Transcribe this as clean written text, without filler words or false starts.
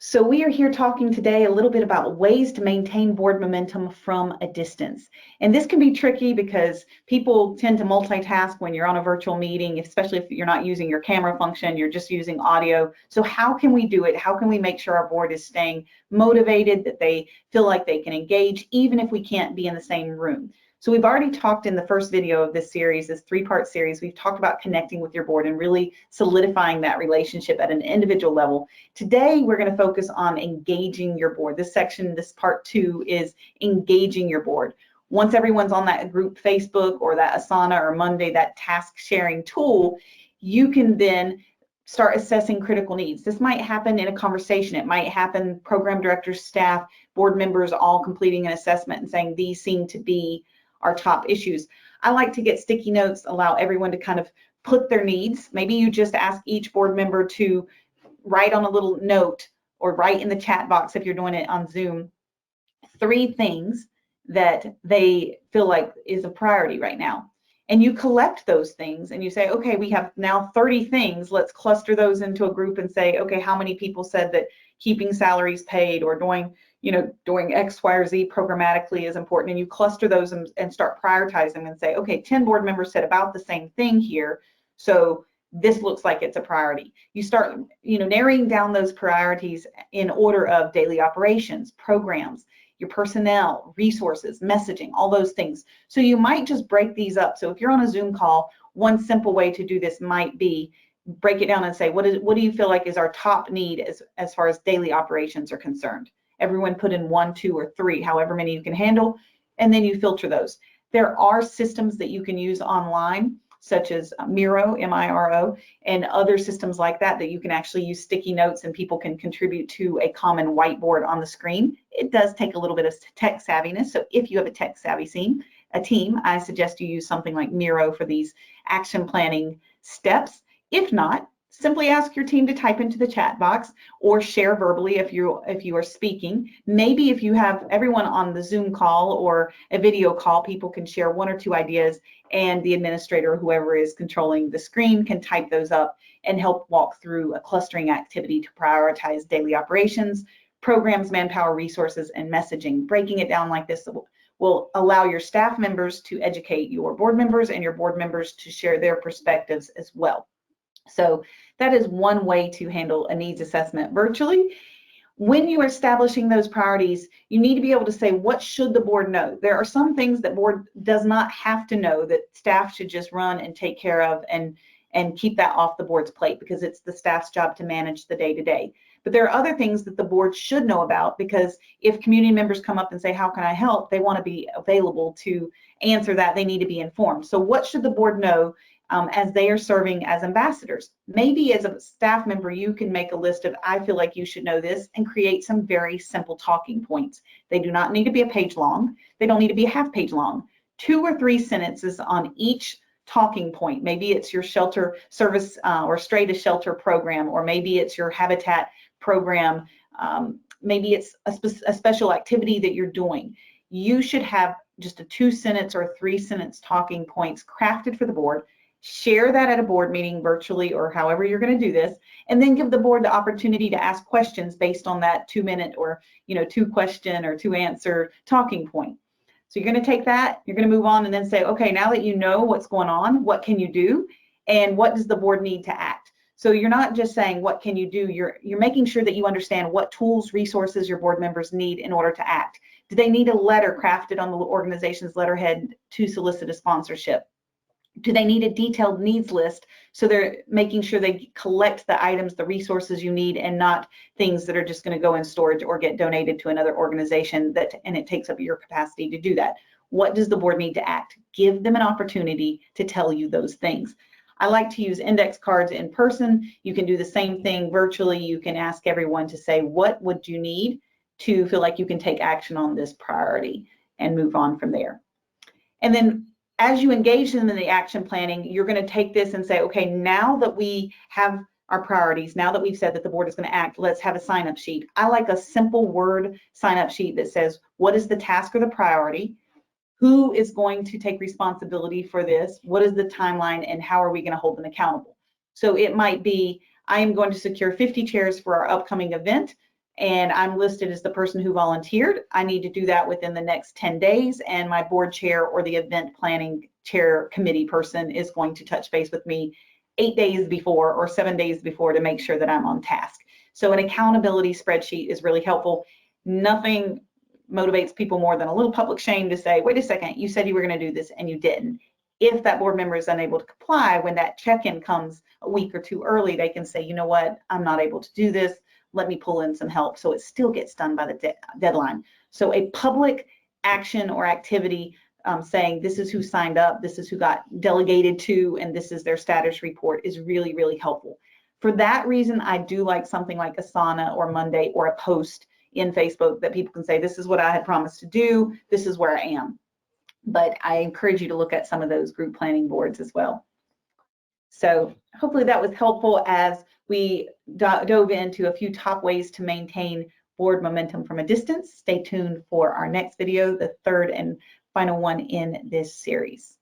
So we are here talking today a little bit about ways to maintain board momentum from a distance. And this can be tricky because people tend to multitask when you're on a virtual meeting, especially if you're not using your camera function, you're just using audio. So how can we do it? How can we make sure our board is staying motivated, that they feel like they can engage, even if we can't be in the same room? So we've already talked in the first video of this series, this three-part series, we've talked about connecting with your board and really solidifying that relationship at an individual level. Today, we're going to focus on engaging your board. This section, this part 2, is engaging your board. Once everyone's on that group Facebook or that Asana or Monday, that task sharing tool, you can then start assessing critical needs. This might happen in a conversation. It might happen program directors, staff, board members all completing an assessment and saying these seem to be our top issues. I like to get sticky notes, allow everyone to kind of put their needs. Maybe you just ask each board member to write on a little note or write in the chat box if you're doing it on Zoom 3 things that they feel like is a priority right now. And you collect those things and you say, okay, we have now 30 things. Let's cluster those into a group and say, okay, how many people said that keeping salaries paid or doing X, Y, or Z programmatically is important? And you cluster those and start prioritizing and say, okay, 10 board members said about the same thing here. So this looks like it's a priority. You start, narrowing down those priorities in order of daily operations, programs, your personnel, resources, messaging, all those things. So you might just break these up. So if you're on a Zoom call, one simple way to do this might be break it down and say, what do you feel like is our top need as far as daily operations are concerned? Everyone put in 1, 2, or 3, however many you can handle, and then you filter those. There are systems that you can use online, such as Miro, M-I-R-O, and other systems like that you can actually use sticky notes and people can contribute to a common whiteboard on the screen. It does take a little bit of tech savviness, so if you have a tech savvy team, I suggest you use something like Miro for these action planning steps. If not, simply ask your team to type into the chat box or share verbally if you are speaking. Maybe if you have everyone on the Zoom call or a video call, people can share 1 or 2 ideas and the administrator, whoever is controlling the screen, can type those up and help walk through a clustering activity to prioritize daily operations, programs, manpower, resources, and messaging. Breaking it down like this will allow your staff members to educate your board members and your board members to share their perspectives as well. So that is one way to handle a needs assessment virtually. When you are establishing those priorities, you need to be able to say, what should the board know? There are some things that board does not have to know, that staff should just run and take care of and keep that off the board's plate because it's the staff's job to manage the day-to-day. But there are other things that the board should know about, because if community members come up and say, how can I help? They want to be available to answer that. They need to be informed. So what should the board know as they are serving as ambassadors? Maybe as a staff member, you can make a list of, I feel like you should know this, and create some very simple talking points. They do not need to be a page long. They don't need to be a half page long. 2 or 3 sentences on each talking point. Maybe it's your shelter service or stray to shelter program, or maybe it's your habitat program. Maybe it's a special activity that you're doing. You should have just a 2-sentence or 3-sentence talking points crafted for the board. Share that at a board meeting virtually or however you're going to do this, and then give the board the opportunity to ask questions based on that 2-minute or 2-question or 2-answer talking point. So you're going to take that, you're going to move on and then say, okay, now that you know what's going on, what can you do, and what does the board need to act? So you're not just saying what can you do, you're making sure that you understand what tools, resources your board members need in order to act. Do they need a letter crafted on the organization's letterhead to solicit a sponsorship? Do they need a detailed needs list, so they're making sure they collect the items, the resources you need, and not things that are just going to go in storage or get donated to another organization and it takes up your capacity to do that? What does the board need to act? Give them an opportunity to tell you those things. I like to use index cards in person. You can do the same thing virtually. You can ask everyone to say, what would you need to feel like you can take action on this priority, and move on from there. And then as you engage them in the action planning, you're going to take this and say, okay, now that we have our priorities, now that we've said that the board is going to act, let's have a sign-up sheet. I like a simple word sign-up sheet that says, what is the task or the priority? Who is going to take responsibility for this? What is the timeline, and how are we going to hold them accountable? So it might be, I am going to secure 50 chairs for our upcoming event. and I'm listed as the person who volunteered. I need to do that within the next 10 days, and my board chair or the event planning chair committee person is going to touch base with me 8 days before or 7 days before to make sure that I'm on task. So an accountability spreadsheet is really helpful. Nothing motivates people more than a little public shame to say, wait a second, you said you were going to do this and you didn't. If that board member is unable to comply, when that check-in comes a week or two early, they can say, you know what, I'm not able to do this. Let me pull in some help, so it still gets done by the deadline. So a public action or activity saying this is who signed up, this is who got delegated to, and this is their status report is really, really helpful. For that reason, I do like something like Asana or Monday or a post in Facebook that people can say, this is what I had promised to do, this is where I am. But I encourage you to look at some of those group planning boards as well. So hopefully that was helpful as we dove into a few top ways to maintain board momentum from a distance. Stay tuned for our next video, the third and final one in this series.